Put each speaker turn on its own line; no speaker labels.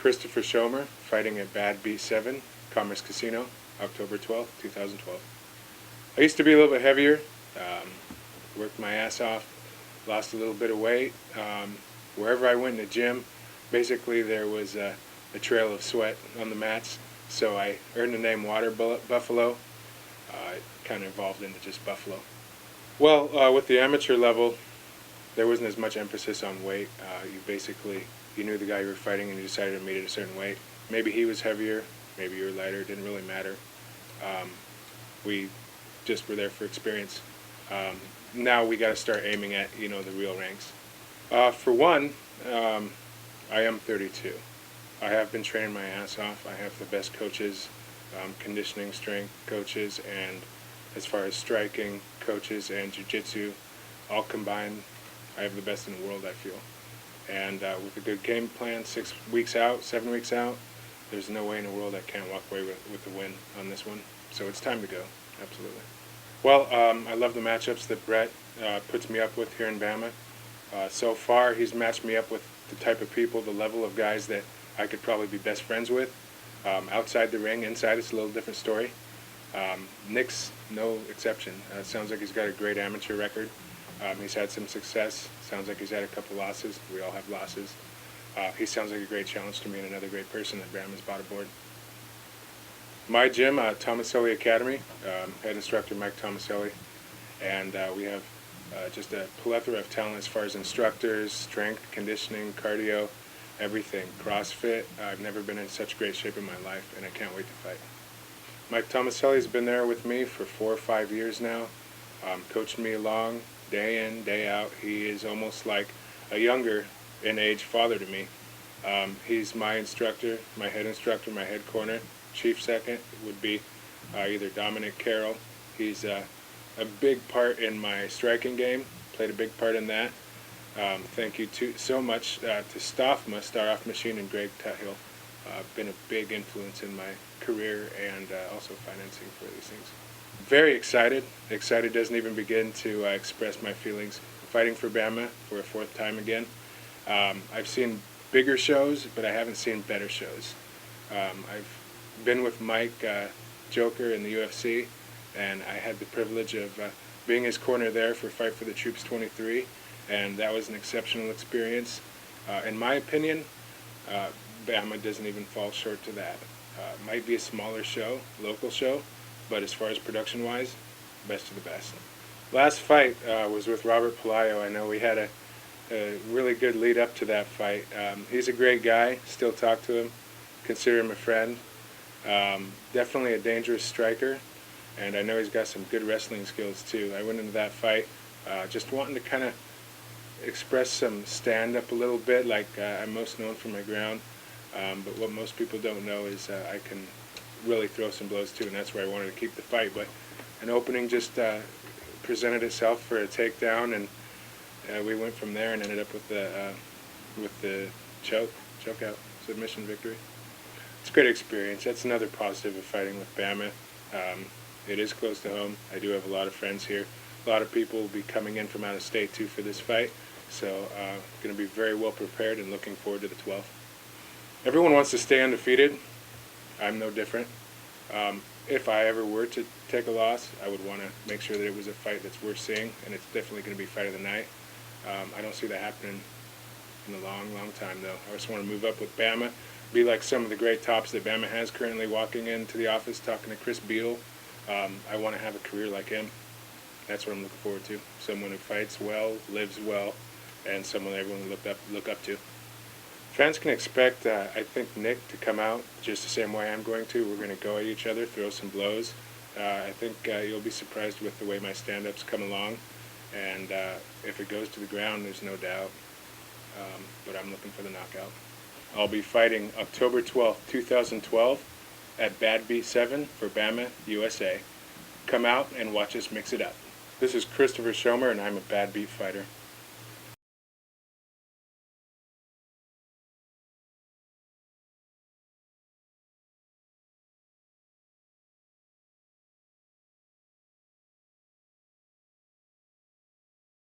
Christopher Schommer, fighting at Badbeat 7, Commerce Casino, October 12th, 2012. I used to be a little bit heavier, worked my ass off, lost a little bit of weight. Wherever I went in the gym, basically there was a trail of sweat on the mats, so I earned the name Water Buffalo. It kind of evolved into just Buffalo. Well, with the amateur level, there wasn't as much emphasis on weight. You knew the guy you were fighting and you decided to meet at a certain weight. Maybe he was heavier, maybe you were lighter, it didn't really matter. We just were there for experience. Now we got to start aiming at, the real ranks. For one, I am 32. I have been training my ass off. I have the best coaches, conditioning, strength coaches, and as far as striking coaches and jiu-jitsu, all combined, I have the best in the world, I feel. And with a good game plan, 6 weeks out, 7 weeks out, there's no way in the world I can't walk away with a win on this one. So it's time to go, absolutely. Well, I love the matchups that Brett puts me up with here in BAMMA. So far, he's matched me up with the type of people, the level of guys that I could probably be best friends with. Outside the ring, inside, it's a little different story. Nick's no exception. It sounds like he's got a great amateur record. He's had some success. Sounds like he's had a couple losses. We all have losses. He sounds like a great challenge to me and another great person that BAMMA's brought aboard. My gym, Tomaselli Academy, head instructor Mike Tomaselli, and we have just a plethora of talent as far as instructors, strength, conditioning, cardio, everything. CrossFit. I've never been in such great shape in my life, and I can't wait to fight. Mike Tomaselli's been there with me for 4 or 5 years now, coaching me along, day in, day out. He is almost like a younger in age father to me. He's my instructor, my head corner. Chief second would be either Dominic Carroll. He's a big part in my striking game, played a big part in that. Thank you so much to Stoffma, Star Off Machine, and Greg Tuthill. Been a big influence in my career and also financing for these things. Very excited. Excited doesn't even begin to express my feelings. Fighting for BAMMA for a 4th time again. I've seen bigger shows, but I haven't seen better shows. I've been with Mike Joker in the UFC, and I had the privilege of being his corner there for Fight for the Troops 23, and that was an exceptional experience. In my opinion, BAMMA doesn't even fall short to that. Might be a smaller show, local show, but as far as production-wise, best of the best. Last fight was with Robert Pelayo. I know we had a really good lead up to that fight. He's a great guy, still talk to him, consider him a friend. Definitely a dangerous striker, and I know he's got some good wrestling skills too. I went into that fight just wanting to kind of express some stand-up a little bit, like I'm most known for my ground, but what most people don't know is I can really throw some blows too, and that's where I wanted to keep the fight. But an opening just presented itself for a takedown, and we went from there and ended up with the chokeout submission victory. It's a great experience. That's another positive of fighting with BAMMA. It is close to home. I do have a lot of friends here. A lot of people will be coming in from out of state too for this fight, so going to be very well prepared and looking forward to the 12th. Everyone wants to stay undefeated. I'm no different. If I ever were to take a loss, I would want to make sure that it was a fight that's worth seeing, and it's definitely going to be fight of the night. I don't see that happening in a long, long time, though. I just want to move up with BAMMA, be like some of the great tops that BAMMA has currently, walking into the office, talking to Chris Beal. I want to have a career like him. That's what I'm looking forward to. Someone who fights well, lives well, and someone everyone will look up to. Fans can expect, I think, Nick to come out just the same way I'm going to. We're going to go at each other, throw some blows. I think you'll be surprised with the way my stand-ups come along. And if it goes to the ground, there's no doubt. But I'm looking for the knockout. I'll be fighting October 12th, 2012 at Badbeat 7 for BAMMA USA. Come out and watch us mix it up. This is Christopher Schommer, and I'm a Badbeat fighter.